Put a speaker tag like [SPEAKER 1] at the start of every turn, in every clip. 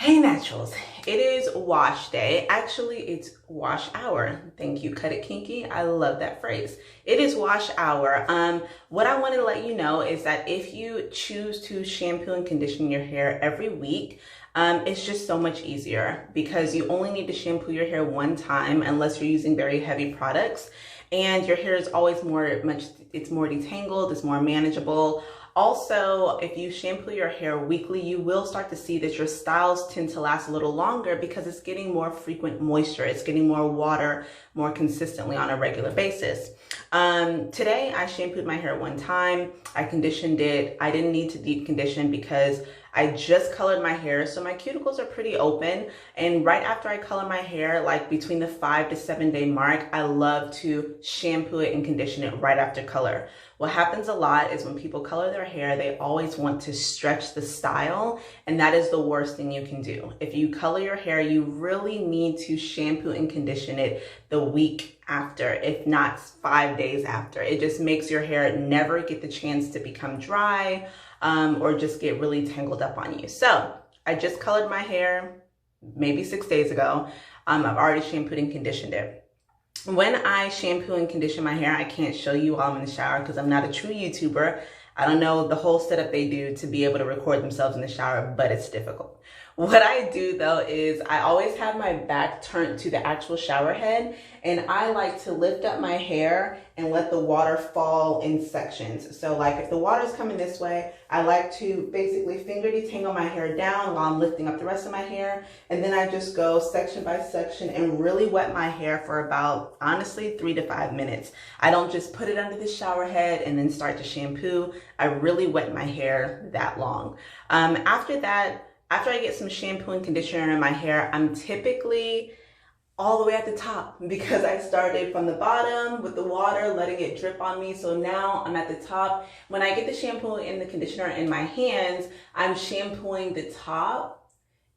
[SPEAKER 1] Hey naturals, it is wash day. Actually, it's wash hour. Thank you, Cut It Kinky. I love that phrase. It is wash hour. What I want to let you know is that if you choose to shampoo and condition your hair every week, it's just so much easier because you only need to shampoo your hair one time unless you're using very heavy products, and your hair is always it's more detangled, it's more manageable. Also, if you shampoo your hair weekly, you will start to see that your styles tend to last a little longer because it's getting more frequent moisture. It's getting more water more consistently on a regular basis. Today, I shampooed my hair one time. I conditioned it. I didn't need to deep condition because I just colored my hair, so my cuticles are pretty open. And right after I color my hair, like between the 5 to 7 day mark, I love to shampoo it and condition it right after color. What happens a lot is when people color their hair, they always want to stretch the style, and that is the worst thing you can do. If you color your hair, you really need to shampoo and condition it the week after, if not 5 days after. It just makes your hair never get the chance to become dry or just get really tangled up on you. So I just colored my hair maybe 6 days ago. I've already shampooed and conditioned it. When I shampoo and condition my hair, I can't show you while I'm in the shower because I'm not a true YouTuber. I don't know the whole setup they do to be able to record themselves in the shower, but it's difficult. What I do though is I always have my back turned to the actual shower head, and I like to lift up my hair and let the water fall in sections. So like if the water's coming this way, I like to basically finger detangle my hair down while I'm lifting up the rest of my hair. And then I just go section by section and really wet my hair for about, honestly, 3 to 5 minutes. I don't just put it under the shower head and then start to shampoo. I really wet my hair that long. After I get some shampoo and conditioner in my hair, I'm typically all the way at the top because I started from the bottom with the water, letting it drip on me. So now I'm at the top. When I get the shampoo and the conditioner in my hands, I'm shampooing the top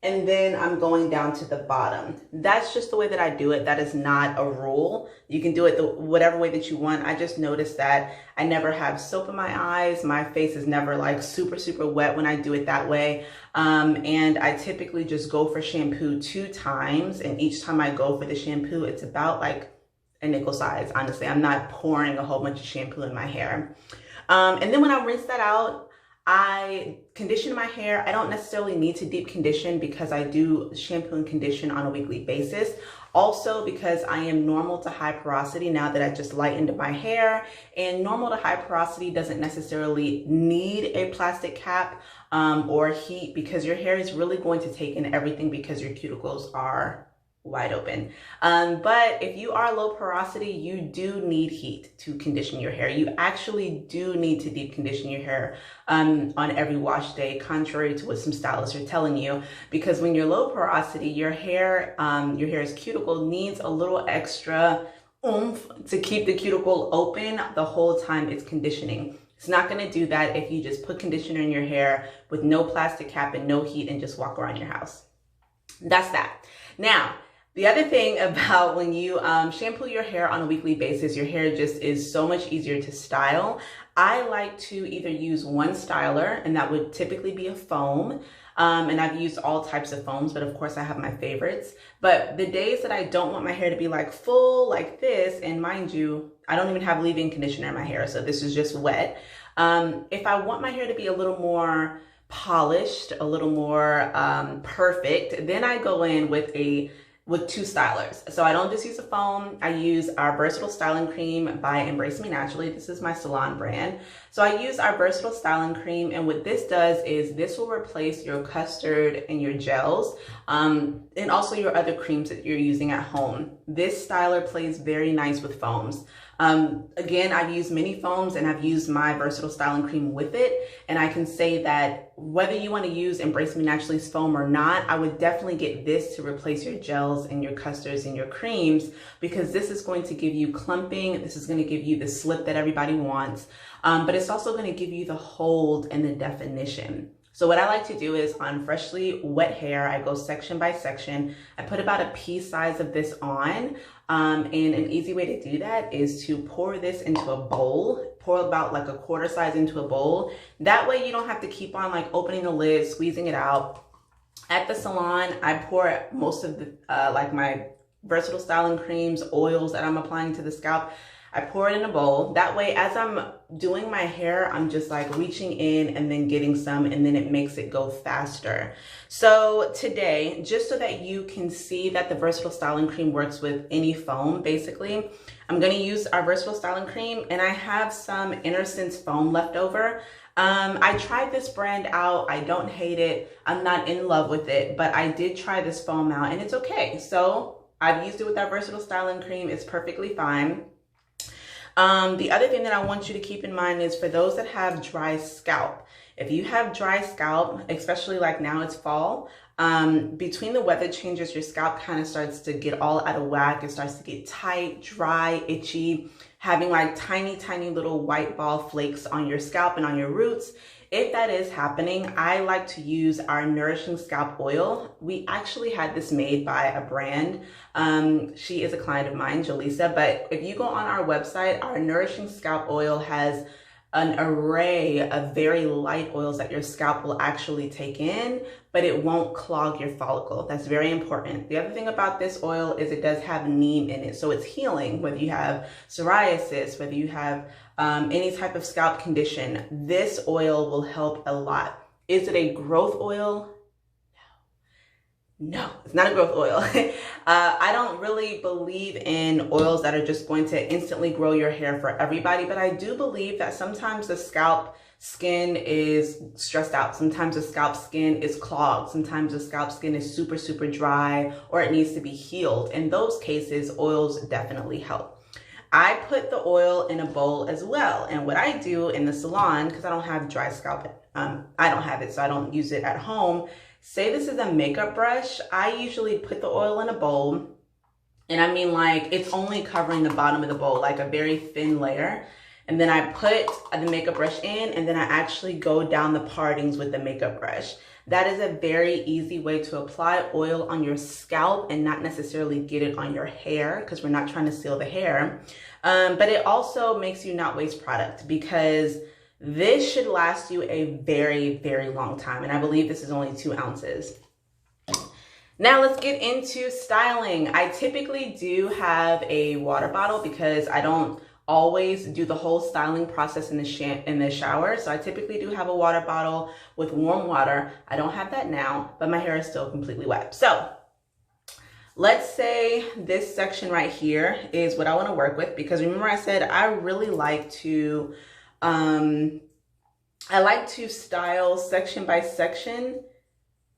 [SPEAKER 1] and then I'm going down to the bottom. That's just the way that I do it. That is not a rule. You can do it whatever way that you want. I just noticed that I never have soap in my eyes. My face is never like super, super wet when I do it that way. And I typically just go for shampoo 2 times. And each time I go for the shampoo, it's about like a nickel size. Honestly, I'm not pouring a whole bunch of shampoo in my hair. And then when I rinse that out, I condition my hair. I don't necessarily need to deep condition because I do shampoo and condition on a weekly basis. Also because I am normal to high porosity now that I just lightened my hair, and normal to high porosity doesn't necessarily need a plastic cap or heat because your hair is really going to take in everything because your cuticles are wide open. But if you are low porosity, you do need heat to condition your hair. You actually do need to deep condition your hair on every wash day, contrary to what some stylists are telling you, because when you're low porosity, your hair's cuticle needs a little extra oomph to keep the cuticle open the whole time it's conditioning. It's not going to do that if you just put conditioner in your hair with no plastic cap and no heat and just walk around your house. That's that. Now, the other thing about when you shampoo your hair on a weekly basis, your hair just is so much easier to style. I like to either use one styler, and that would typically be a foam. And I've used all types of foams, but of course I have my favorites. But the days that I don't want my hair to be like full like this, and mind you, I don't even have leave-in conditioner in my hair, so this is just wet. If I want my hair to be a little more polished, a little more perfect, then I go in with 2 stylers. So I don't just use a foam. I use our Versatile Styling Cream by Embrace Me Naturally. This is my salon brand. So I use our Versatile Styling Cream, and what this does is this will replace your custard and your gels, and also your other creams that you're using at home. This styler plays very nice with foams. Again, I've used many foams and I've used my Versatile Styling Cream with it. And I can say that whether you want to use Embrace Me Naturally's foam or not, I would definitely get this to replace your gels and your custards and your creams, because this is going to give you clumping. This is going to give you the slip that everybody wants. But it's also going to give you the hold and the definition. So what I like to do is on freshly wet hair, I go section by section. I put about a pea size of this on. And an easy way to do that is to pour this into a bowl. Pour about like a quarter size into a bowl. That way you don't have to keep on like opening the lid, squeezing it out. At the salon, I pour most of the, like my versatile styling creams, oils that I'm applying to the scalp, I pour it in a bowl. That way, as I'm doing my hair, I'm just like reaching in and then getting some, and then it makes it go faster. So today, just so that you can see that the versatile styling cream works with any foam, basically, I'm gonna use our versatile styling cream, and I have some Inner Sense foam left over. I tried this brand out. I don't hate it. I'm not in love with it, but I did try this foam out and it's okay. So I've used it with our versatile styling cream. It's perfectly fine. The other thing that I want you to keep in mind is for those that have dry scalp. If you have dry scalp, especially like now it's fall, between the weather changes, your scalp kind of starts to get all out of whack. It starts to get tight, dry, itchy, having like tiny, tiny little white ball flakes on your scalp and on your roots. If that is happening, I like to use our Nourishing Scalp Oil. We actually had this made by a brand. She is a client of mine, Jaleesa, but if you go on our website, our Nourishing Scalp Oil has an array of very light oils that your scalp will actually take in, but it won't clog your follicle. That's very important. The other thing about this oil is it does have neem in it, so it's healing. Whether you have psoriasis, whether you have any type of scalp condition, this oil will help a lot. Is it a growth oil? No, it's not a growth oil. I don't really believe in oils that are just going to instantly grow your hair for everybody, but I do believe that sometimes the scalp skin is stressed out. Sometimes the scalp skin is clogged. Sometimes the scalp skin is super, super dry, or it needs to be healed. In those cases, oils definitely help. I put the oil in a bowl as well. And what I do in the salon, because I don't have dry scalp, I don't have it, so I don't use it at home. Say this is a makeup brush, I usually put the oil in a bowl, and I mean like it's only covering the bottom of the bowl, like a very thin layer. And then I put the makeup brush in, and then I actually go down the partings with the makeup brush. That is a very easy way to apply oil on your scalp and not necessarily get it on your hair, because we're not trying to seal the hair. But it also makes you not waste product, because this should last you a very, very long time. And I believe this is only 2 ounces. Now let's get into styling. I typically do have a water bottle because I don't always do the whole styling process in the shower. So I typically do have a water bottle with warm water. I don't have that now, but my hair is still completely wet. So let's say this section right here is what I want to work with, because remember I said I really like to style section by section,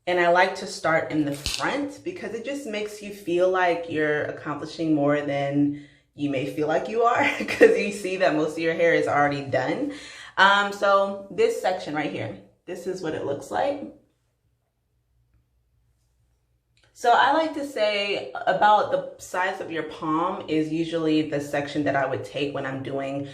[SPEAKER 1] and I like to start in the front because it just makes you feel like you're accomplishing more than you may feel like you are, because you see that most of your hair is already done. So this section right here, this is what it looks like. So I like to say about the size of your palm is usually the section that I would take when I'm doing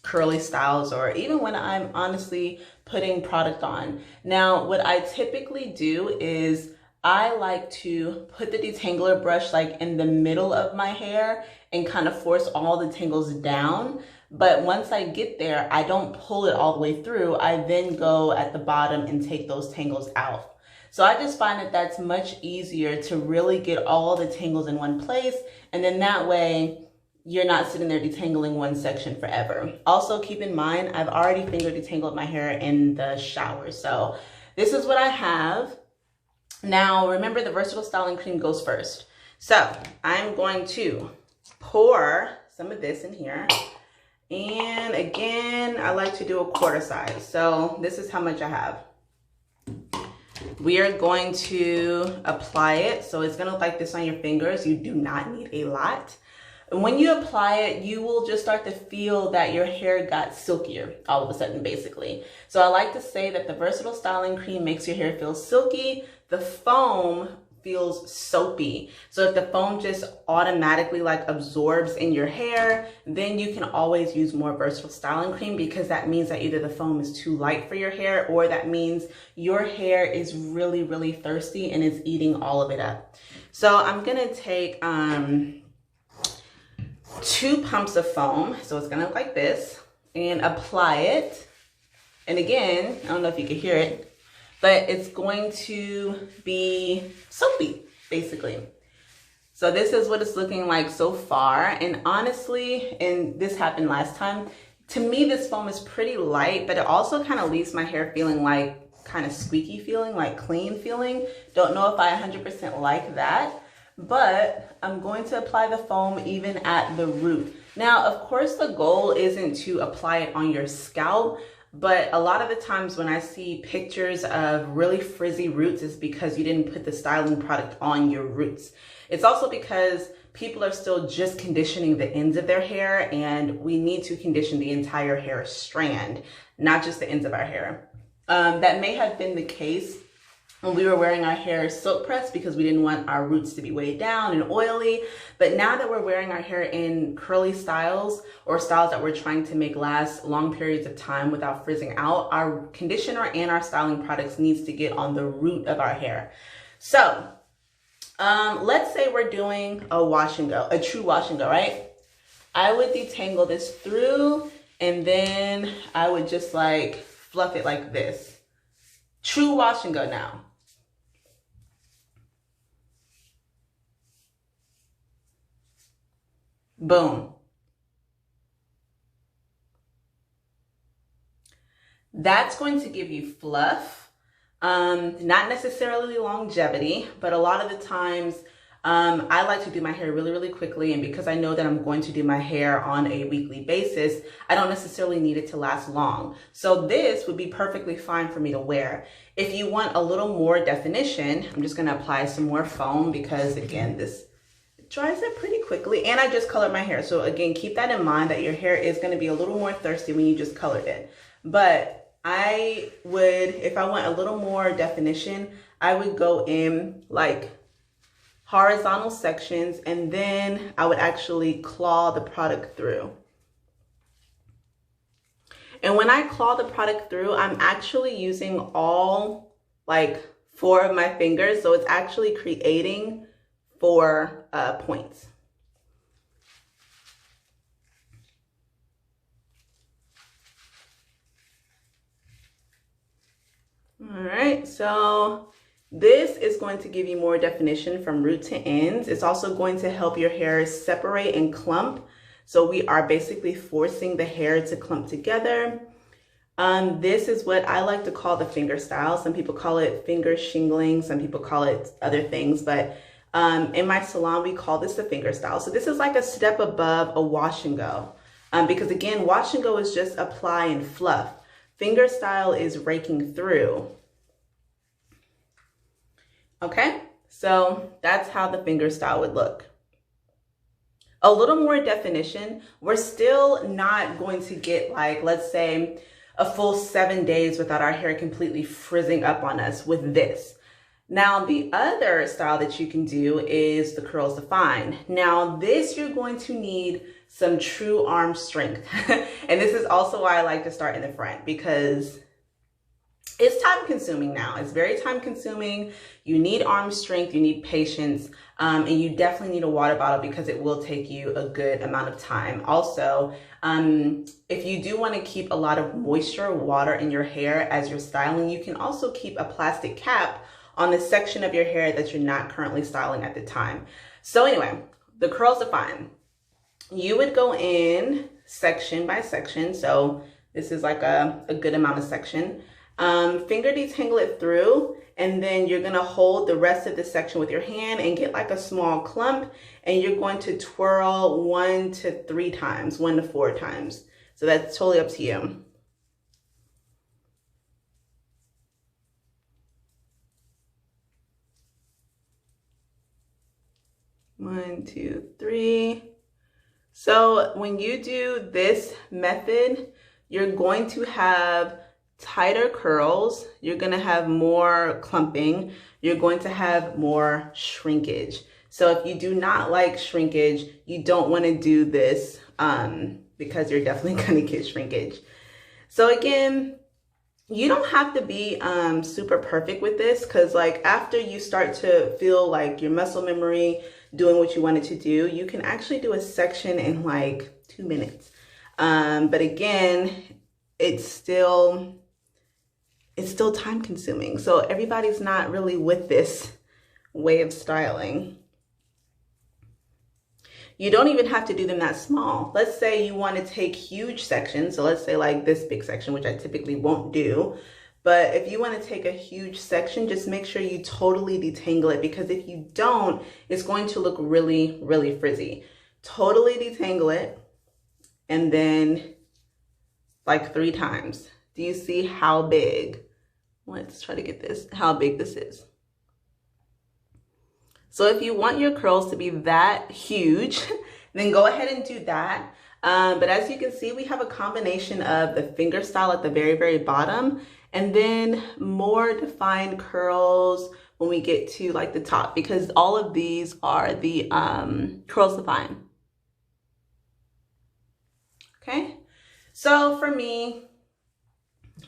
[SPEAKER 1] curly styles, or even when I'm honestly putting product on. Now, what I typically do is I like to put the detangler brush like in the middle of my hair and kind of force all the tangles down. But once I get there, I don't pull it all the way through. I then go at the bottom and take those tangles out. So I just find that that's much easier to really get all the tangles in one place. And then that way, you're not sitting there detangling one section forever. Also, keep in mind, I've already finger detangled my hair in the shower. So this is what I have. Now, remember the versatile styling cream goes first. So I'm going to pour some of this in here. And again, I like to do a quarter size. So this is how much I have. We are going to apply it. So it's gonna look like this on your fingers. You do not need a lot. And when you apply it, you will just start to feel that your hair got silkier all of a sudden, basically. So I like to say that the versatile styling cream makes your hair feel silky. The foam feels soapy. So if the foam just automatically like absorbs in your hair, then you can always use more versatile styling cream, because that means that either the foam is too light for your hair, or that means your hair is really, really thirsty and is eating all of it up. So I'm gonna take 2 pumps of foam, so it's gonna look like this, and apply it. And again, I don't know if you can hear it, but it's going to be soapy, basically. So this is what it's looking like so far. And honestly, and this happened last time, to me, this foam is pretty light, but it also kind of leaves my hair feeling like kind of squeaky feeling, like clean feeling. Don't know if I 100% like that, but I'm going to apply the foam even at the root. Now, of course, the goal isn't to apply it on your scalp, but a lot of the times when I see pictures of really frizzy roots is because you didn't put the styling product on your roots. It's also because people are still just conditioning the ends of their hair, and we need to condition the entire hair strand, not just the ends of our hair. That may have been the case when we were wearing our hair silk pressed because we didn't want our roots to be weighed down and oily. But now that we're wearing our hair in curly styles or styles that we're trying to make last long periods of time without frizzing out, our conditioner and our styling products needs to get on the root of our hair. So let's say we're doing a wash and go, a true wash and go, right? I would detangle this through, and then I would just like fluff it like this. True wash and go now. Boom. That's going to give you fluff, not necessarily longevity, but a lot of the times I like to do my hair really, really quickly. And because I know that I'm going to do my hair on a weekly basis, I don't necessarily need it to last long. So this would be perfectly fine for me to wear. If you want a little more definition, I'm just going to apply some more foam because again, this dries up pretty quickly, and I just colored my hair. So again, keep that in mind that your hair is going to be a little more thirsty when you just colored it. But I would, if I want a little more definition, I would go in like horizontal sections, and then I would actually claw the product through. And when I claw the product through, I'm actually using all like 4 of my fingers. So it's actually creating 4 points. All right, so this is going to give you more definition from root to ends. It's also going to help your hair separate and clump. So we are basically forcing the hair to clump together. This is what I like to call the finger style. Some people call it finger shingling. Some people call it other things, but in my salon, we call this the finger style. So this is like a step above a wash and go. Because again, wash and go is just apply and fluff. Finger style is raking through. Okay, so that's how the finger style would look. A little more definition. We're still not going to get like, let's say, a full 7 days without our hair completely frizzing up on us with this. Now, the other style that you can do is the curls define. Now, this you're going to need some true arm strength. And this is also why I like to start in the front, because it's time consuming now. It's very time consuming. You need arm strength, you need patience, and you definitely need a water bottle because it will take you a good amount of time. Also, if you do want to keep a lot of moisture, water in your hair as you're styling, you can also keep a plastic cap on the section of your hair that you're not currently styling at the time. So anyway, the curls define. You would go in section by section. So this is like a good amount of section. Finger detangle it through, and then you're gonna hold the rest of the section with your hand and get like a small clump, and you're going to twirl 1 to 3 times, 1 to 4 times. So that's totally up to you. One, two, three. So when you do this method, you're going to have tighter curls, you're going to have more clumping, you're going to have more shrinkage. So if you do not like shrinkage, you don't want to do this because you're definitely going to get shrinkage. So again, you don't have to be super perfect with this, because like after you start to feel like your muscle memory doing what you wanted to do, you can actually do a section in like 2 minutes. But again, it's still it's still time consuming. So everybody's not really with this way of styling. You don't even have to do them that small. Let's say you want to take huge sections. So let's say like this big section, which I typically won't do. But if you want to take a huge section, just make sure you totally detangle it, because if you don't, it's going to look really, really frizzy. Totally detangle it, and then like 3 times. Do you see how big? Let's try to get this, how big this is. So if you want your curls to be that huge, then go ahead and do that. But as you can see, we have a combination of the finger style at the very, very bottom, and then more defined curls when we get to like the top, because all of these are the curls defined. Okay, so for me,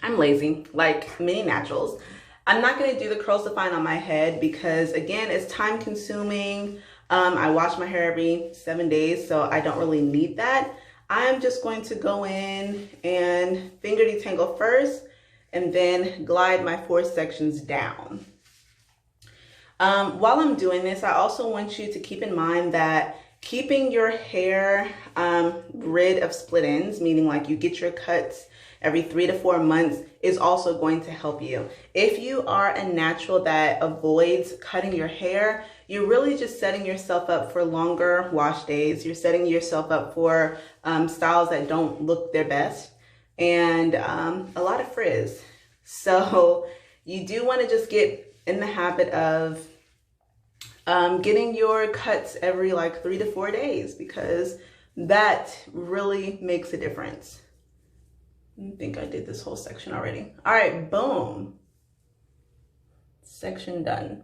[SPEAKER 1] I'm lazy, like many naturals. I'm not going to do the curls defined on my head because, again, it's time consuming. I wash my hair every 7 days, so I don't really need that. I'm just going to go in and finger detangle first, and then glide my 4 sections down. While I'm doing this, I also want you to keep in mind that keeping your hair rid of split ends, meaning like you get your cuts every 3 to 4 months, is also going to help you. If you are a natural that avoids cutting your hair, you're really just setting yourself up for longer wash days. You're setting yourself up for styles that don't look their best, and a lot of frizz. So you do want to just get in the habit of getting your cuts every like 3 to 4 days, because that really makes a difference. I think I did this whole section already. All right, boom. Section done.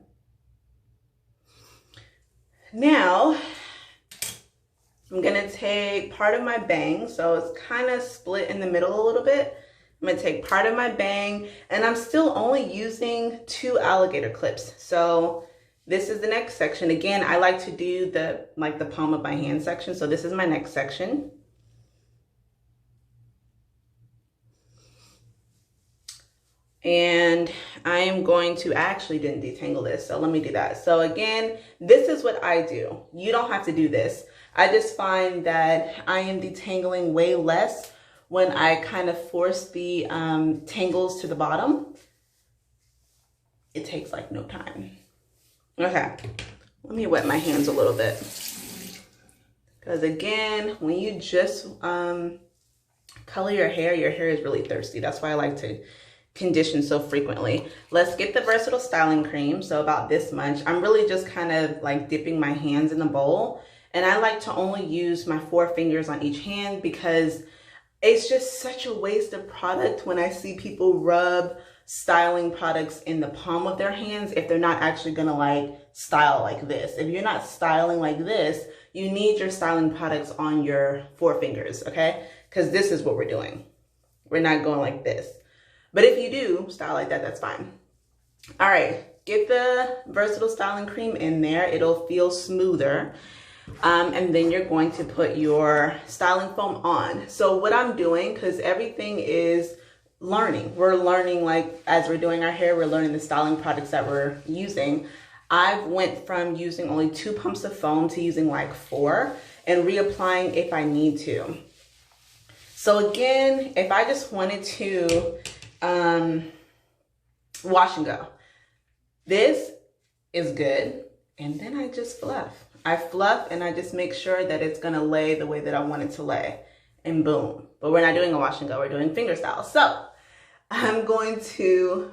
[SPEAKER 1] Now, I'm gonna take part of my bang, so it's kind of split in the middle a little bit. I'm gonna take part of my bang, and I'm still only using 2 alligator clips. So this is the next section. Again, I like to do the palm of my hand section. So this is my next section. And I am going to, I actually didn't detangle this, so let me do that. So again, this is what I do. You don't have to do this. I just find that I am detangling way less when I kind of force the tangles to the bottom. It takes like no time. Okay, let me wet my hands a little bit. Because again, when you just color your hair is really thirsty. That's why I like to condition so frequently. Let's get the versatile styling cream. So about this much. I'm really just kind of like dipping my hands in the bowl, and I like to only use my 4 fingers on each hand, because it's just such a waste of product when I see people rub styling products in the palm of their hands if they're not actually gonna like style like this. If you're not styling like this, you need your styling products on your 4 fingers, okay? Because this is what we're doing. We're not going like this. But if you do style like that, that's fine. All right, get the versatile styling cream in there. It'll feel smoother. And then you're going to put your styling foam on. So what I'm doing, because everything is learning. We're learning, like as we're doing our hair, we're learning the styling products that we're using. I went from using only 2 pumps of foam to using like 4, and reapplying if I need to. So again, if I just wanted to wash and go, this is good. And then I just fluff. I fluff and I just make sure that it's gonna lay the way that I want it to lay, and boom. But we're not doing a wash and go, we're doing finger style. So I'm going to,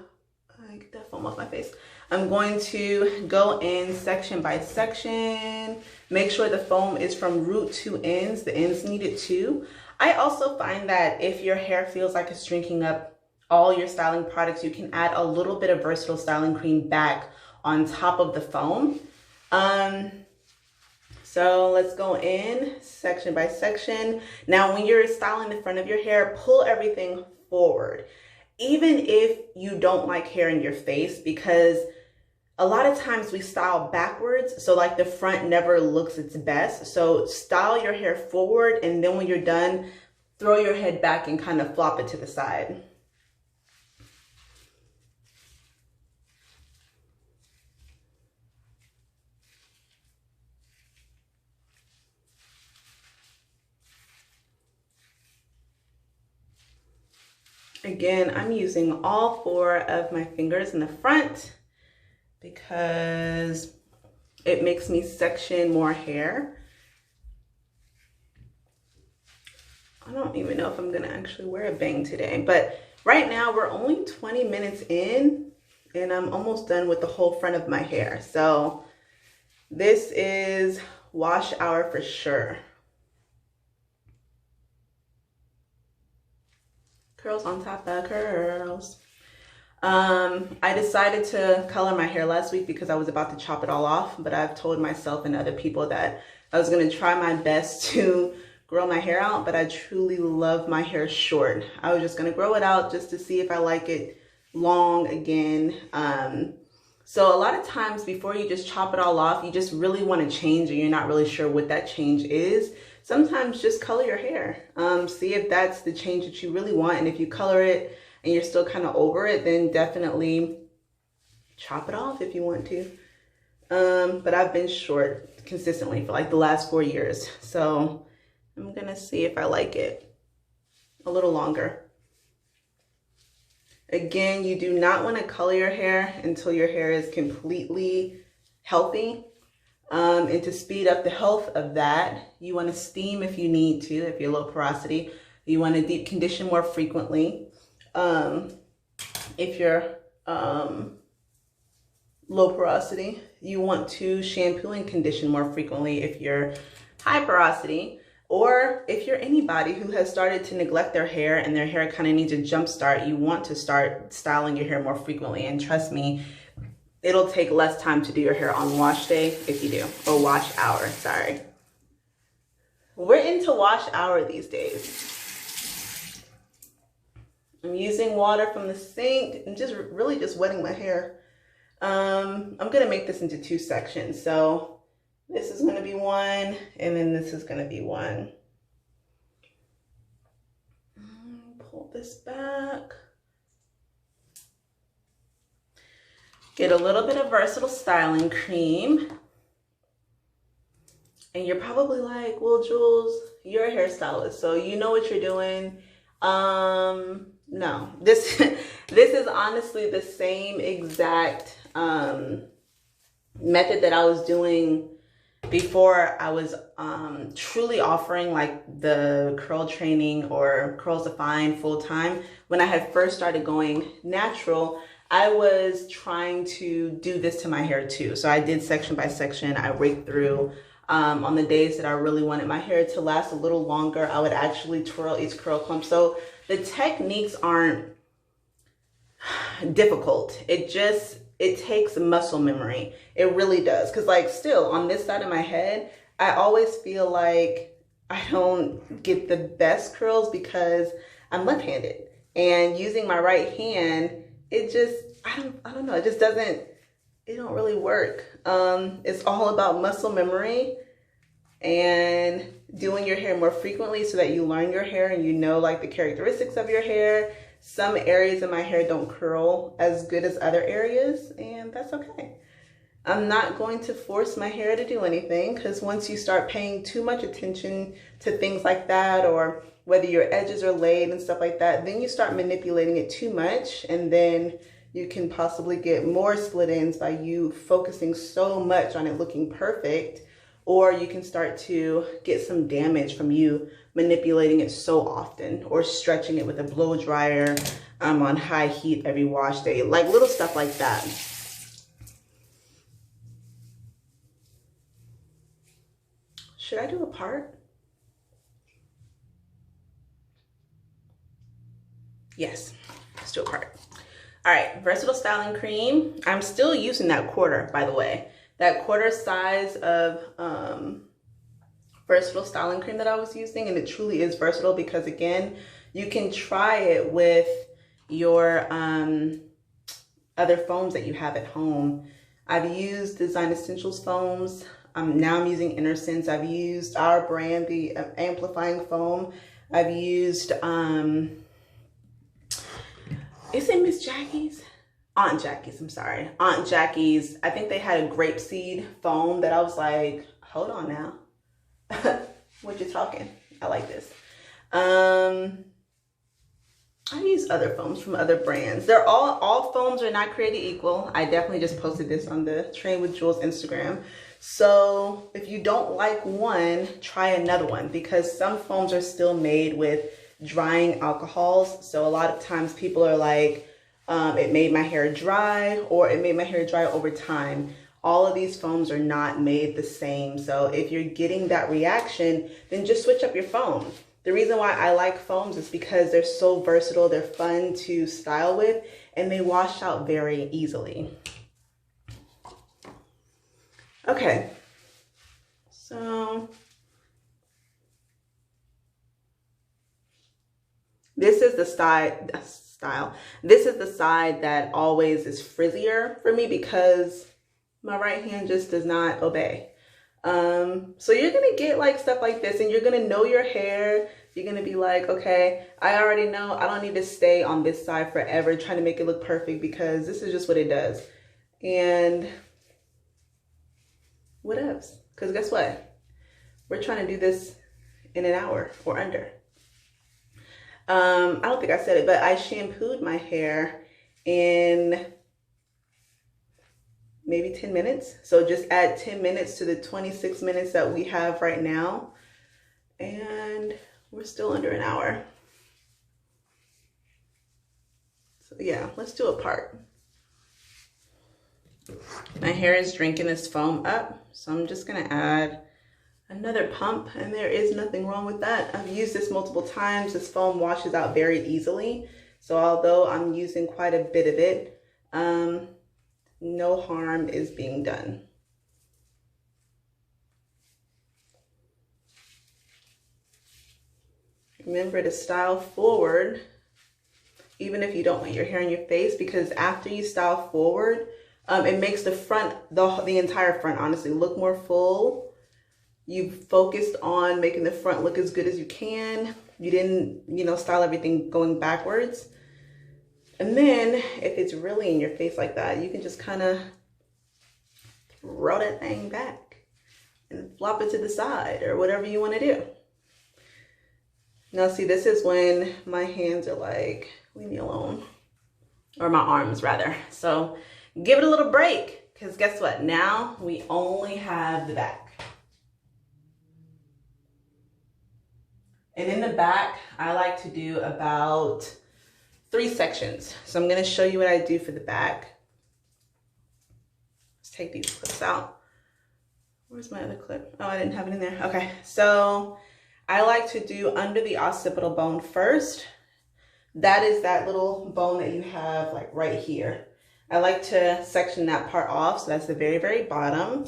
[SPEAKER 1] get that foam off my face. I'm going to go in section by section, make sure the foam is from root to ends. The ends need it too. I also find that if your hair feels like it's drinking up all your styling products, you can add a little bit of versatile styling cream back on top of the foam. So let's go in section by section. Now, when you're styling the front of your hair, pull everything forward. Even if you don't like hair in your face, because a lot of times we style backwards, so like the front never looks its best. So style your hair forward, and then when you're done, throw your head back and kind of flop it to the side. Again, I'm using all 4 of my fingers in the front because it makes me section more hair. I don't even know if I'm gonna actually wear a bang today, but right now we're only 20 minutes in and I'm almost done with the whole front of my hair. So this is wash hour for sure. Curls on top of curls. I decided to color my hair last week because I was about to chop it all off, but I've told myself and other people that I was gonna try my best to grow my hair out, but I truly love my hair short. I was just gonna grow it out just to see if I like it long again. So a lot of times before you just chop it all off, you just really wanna change and you're not really sure what that change is. Sometimes just color your hair. See if that's the change that you really want, and if you color it and you're still kind of over it, then definitely chop it off if you want to. But I've been short consistently for like the last 4 years. So I'm gonna see if I like it a little longer. Again, you do not want to color your hair until your hair is completely healthy. And to speed up the health of that, you want to steam if you need to, if you're low porosity. You want to deep condition more frequently. If you're low porosity, you want to shampoo and condition more frequently if you're high porosity. Or if you're anybody who has started to neglect their hair and their hair kind of needs a jump start, you want to start styling your hair more frequently. And trust me, it'll take less time to do your hair on wash day if you do, or wash hour, sorry. We're into wash hour these days. I'm using water from the sink and just really just wetting my hair. I'm gonna make this into 2 sections. So this is gonna be one, and then this is gonna be one. Pull this back. Get a little bit of versatile styling cream. And you're probably like, well, Jules, you're a hairstylist, so you know what you're doing. No, this is honestly the same exact method that I was doing before I was truly offering like the curl training or Curls Defined full time. When I had first started going natural, I was trying to do this to my hair too. So I did section by section. I raked through. On the days that I really wanted my hair to last a little longer, I would actually twirl each curl clump. So the techniques aren't difficult. It takes muscle memory. It really does. Cause like still on this side of my head, I always feel like I don't get the best curls because I'm left-handed, and using my right hand, it just, I don't know. It just doesn't, it don't really work. It's all about muscle memory and doing your hair more frequently so that you learn your hair and you know like the characteristics of your hair. Some areas of my hair don't curl as good as other areas, and that's okay. I'm not going to force my hair to do anything, because once you start paying too much attention to things like that, or whether your edges are laid and stuff like that, then you start manipulating it too much, and then you can possibly get more split ends by you focusing so much on it looking perfect, or you can start to get some damage from you manipulating it so often, or stretching it with a blow dryer on high heat every wash day, like little stuff like that. Should I do a part? Yes, let's do a part. All right, versatile styling cream. I'm still using that quarter, by the way. That quarter size of versatile styling cream that I was using, and it truly is versatile because again, you can try it with your other foams that you have at home. I've used Design Essentials foams. Now I'm using Innersense. I've used our brand, the amplifying foam. I've used is it Miss Jackie's? Aunt Jackie's, I'm sorry. Aunt Jackie's, I think they had a grapeseed foam that I was like, hold on now. What you talking? I like this. I I use other foams from other brands. They're all foams are not created equal. I definitely just posted this on the Train with Jules Instagram. So if you don't like one, try another one, because some foams are still made with drying alcohols. So a lot of times people are like, it made my hair dry, or it made my hair dry over time. All of these foams are not made the same. So if you're getting that reaction, then just switch up your foam. The reason why I like foams is because they're so versatile, they're fun to style with, and they wash out very easily. Okay, so this is the style. This is the side that always is frizzier for me because my right hand just does not obey. So you're gonna get like stuff like this, and you're gonna know your hair. You're gonna be like, okay, I already know I don't need to stay on this side forever trying to make it look perfect, because this is just what it does. And what else? Because guess what? We're trying to do this in an hour or under. I don't think I said it, but I shampooed my hair in maybe 10 minutes. So just add 10 minutes to the 26 minutes that we have right now. And we're still under an hour. So yeah, let's do a part. My hair is drinking this foam up, so I'm just gonna add another pump, and there is nothing wrong with that. I've used this multiple times. This foam washes out very easily. So although I'm using quite a bit of it, no harm is being done. Remember to style forward, even if you don't want your hair in your face, because after you style forward, it makes the front, the entire front, honestly, look more full. You've focused on making the front look as good as you can. You didn't, style everything going backwards. And then if it's really in your face like that, you can just kind of throw that thing back and flop it to the side or whatever you want to do. Now see, this is when my hands are like, leave me alone. Or my arms rather. So give it a little break, because guess what? Now we only have the back. And in the back, I like to do about 3 sections. So I'm gonna show you what I do for the back. Let's take these clips out. Where's my other clip? Oh, I didn't have it in there. Okay, so I like to do under the occipital bone first. That is that little bone that you have like right here. I like to section that part off, so that's the very, very bottom.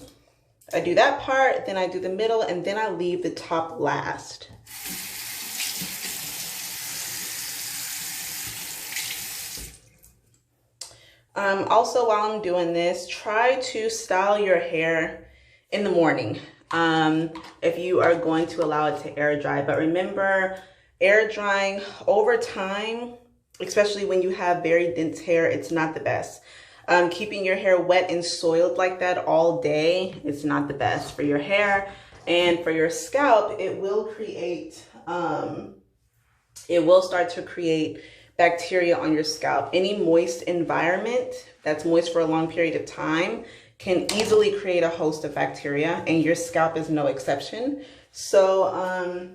[SPEAKER 1] I do that part, then I do the middle, and then I leave the top last. Also, while I'm doing this, try to style your hair in the morning if you are going to allow it to air dry. But remember, air drying over time, especially when you have very dense hair, it's not the best. Keeping your hair wet and soiled like that all day, it's not the best for your hair. And for your scalp, it will create, it will start to create bacteria on your scalp. Any moist environment that's moist for a long period of time can easily create a host of bacteria, and your scalp is no exception. So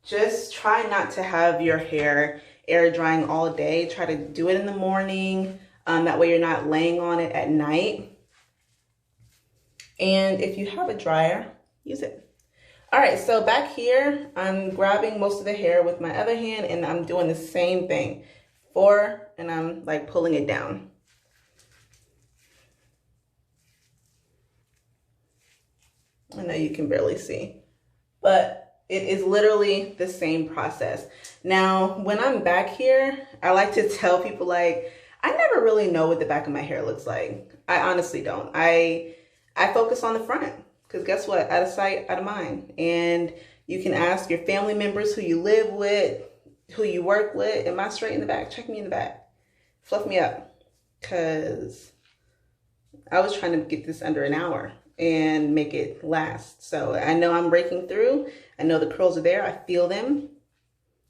[SPEAKER 1] just try not to have your hair air drying all day. Try to do it in the morning. That way you're not laying on it at night. And if you have a dryer, use it. All right, so back here, I'm grabbing most of the hair with my other hand, and I'm doing the same thing. And I'm like pulling it down. I know you can barely see, but it is literally the same process. Now, when I'm back here, I like to tell people, like, I never really know what the back of my hair looks like. I honestly don't. I focus on the front. Because guess what? Out of sight, out of mind. And you can ask your family members, who you live with, who you work with, am I straight in the back? Check me in the back. Fluff me up. Because I was trying to get this under an hour and make it last. So I know I'm breaking through. I know the curls are there. I feel them.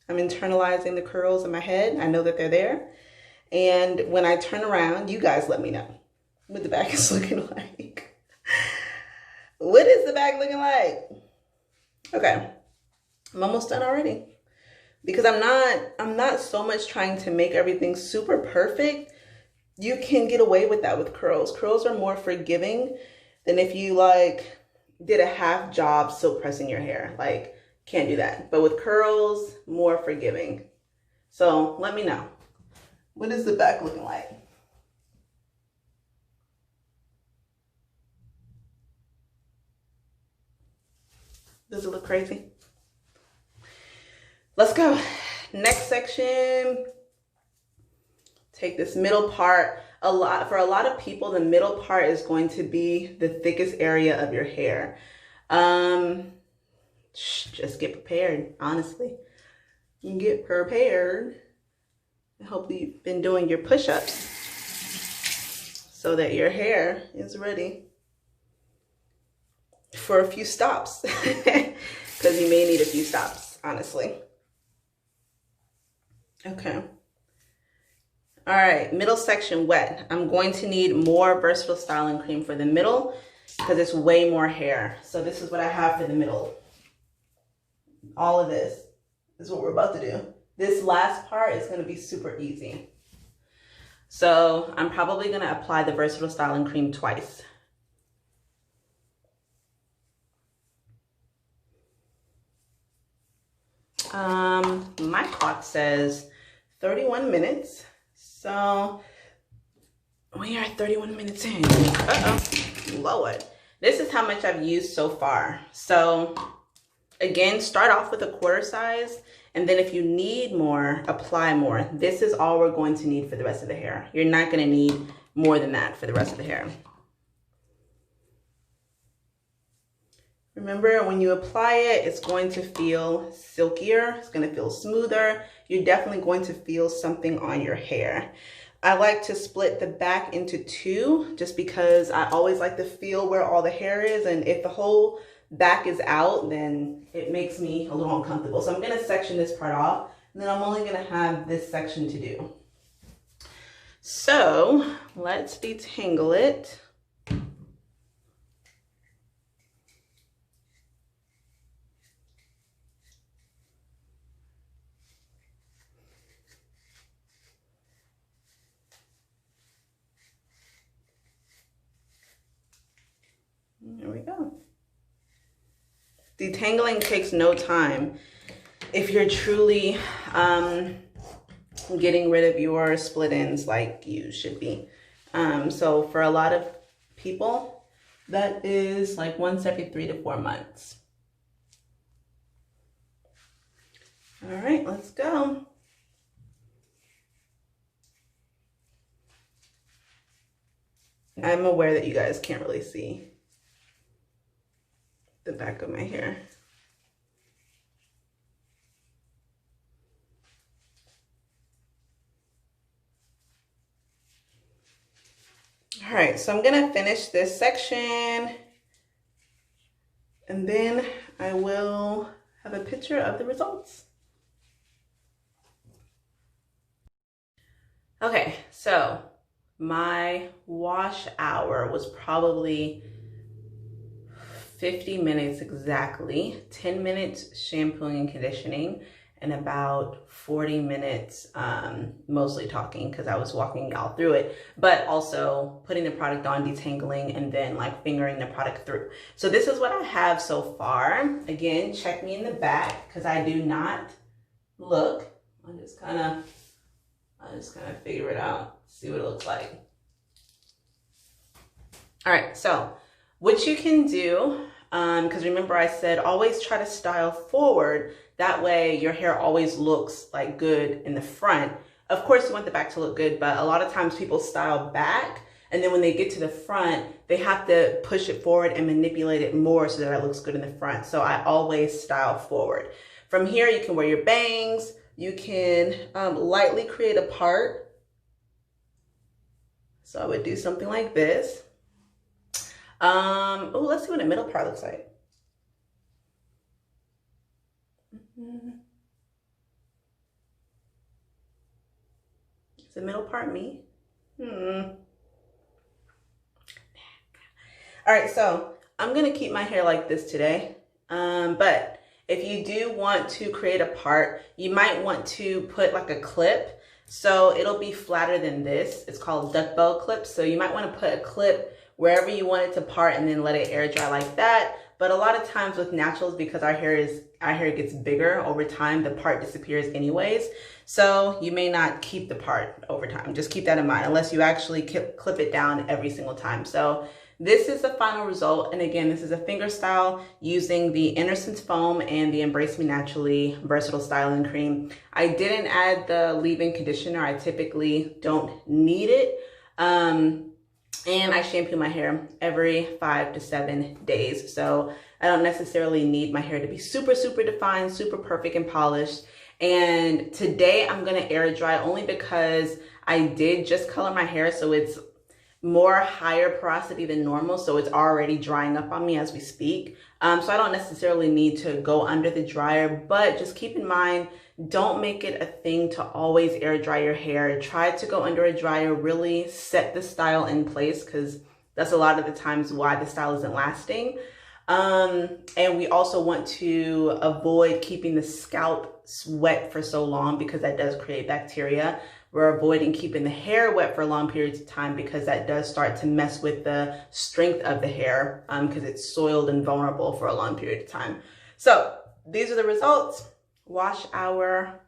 [SPEAKER 1] I'm internalizing the curls in my head. I know that they're there. And when I turn around, you guys let me know what the back is looking like. What is the back looking like? Okay, I'm almost done already. Because I'm not so much trying to make everything super perfect. You can get away with that with curls. Curls are more forgiving than if you like did a half job still pressing your hair. Like, can't do that. But with curls, more forgiving. So let me know. What is the back looking like? Does it look crazy? Let's go. Next section. Take this middle part. For a lot of people, the middle part is going to be the thickest area of your hair. Just get prepared, honestly. Get prepared. I hope you've been doing your push-ups so that your hair is ready for a few stops. Because you may need a few stops, honestly. Okay. All right, middle section wet. I'm going to need more versatile styling cream for the middle because it's way more hair. So this is what I have for the middle. All of this is what we're about to do. This last part is going to be super easy. So I'm probably going to apply the versatile styling cream twice. My clock says 31 minutes. So we are 31 minutes in. Lord. This is how much I've used so far. So again, start off with a quarter size. And then if you need more, apply more. This is all we're going to need for the rest of the hair. You're not going to need more than that for the rest of the hair. Remember, when you apply it, it's going to feel silkier. It's going to feel smoother. You're definitely going to feel something on your hair. I like to split the back into two just because I always like to feel where all the hair is. And if the whole back is out, then it makes me a little uncomfortable. So I'm going to section this part off, and then I'm only going to have this section to do. So let's detangle it. There we go. Detangling takes no time if you're truly getting rid of your split ends like you should be. So for a lot of people, that is like once every 3 to 4 months. All right, let's go. I'm aware that you guys can't really see the back of my hair. All right, so I'm gonna finish this section and then I will have a picture of the results. Okay, so my wash hour was probably 50 minutes exactly, 10 minutes shampooing and conditioning, and about 40 minutes mostly talking because I was walking y'all through it, but also putting the product on, detangling, and then like fingering the product through. So this is what I have so far. Again, check me in the back because I do not look. I just kind of figure it out, see what it looks like. All right, so what you can do, because remember I said always try to style forward. That way your hair always looks like good in the front. Of course you want the back to look good, but a lot of times people style back and then when they get to the front, they have to push it forward and manipulate it more so that it looks good in the front. So I always style forward. From here, you can wear your bangs. You can lightly create a part. So I would do something like this. Oh, let's see what the middle part looks like. Is the middle part me? All right, so I'm gonna keep my hair like this today, but if you do want to create a part, you might want to put like a clip, so it'll be flatter than this. It's called duck bell clips, so you might want to put a clip wherever you want it to part and then let it air dry like that. But a lot of times with naturals, because our hair gets bigger over time, the part disappears anyways. So you may not keep the part over time. Just keep that in mind, unless you actually clip it down every single time. So this is the final result. And again, this is a finger style using the Innocence foam and the Embrace Me Naturally versatile styling cream. I didn't add the leave-in conditioner. I typically don't need it. And I shampoo my hair every 5 to 7 days. So I don't necessarily need my hair to be super, super defined, super perfect and polished. And today I'm gonna air dry only because I did just color my hair. So it's more higher porosity than normal. So it's already drying up on me as we speak. So I don't necessarily need to go under the dryer, but just keep in mind, don't make it a thing to always air dry your hair. Try to go under a dryer, really set the style in place, because that's a lot of the times why the style isn't lasting. And we also want to avoid keeping the scalp wet for so long, because that does create bacteria. We're avoiding keeping the hair wet for long periods of time, because that does start to mess with the strength of the hair, because it's soiled and vulnerable for a long period of time. So these are the results. Wash hour,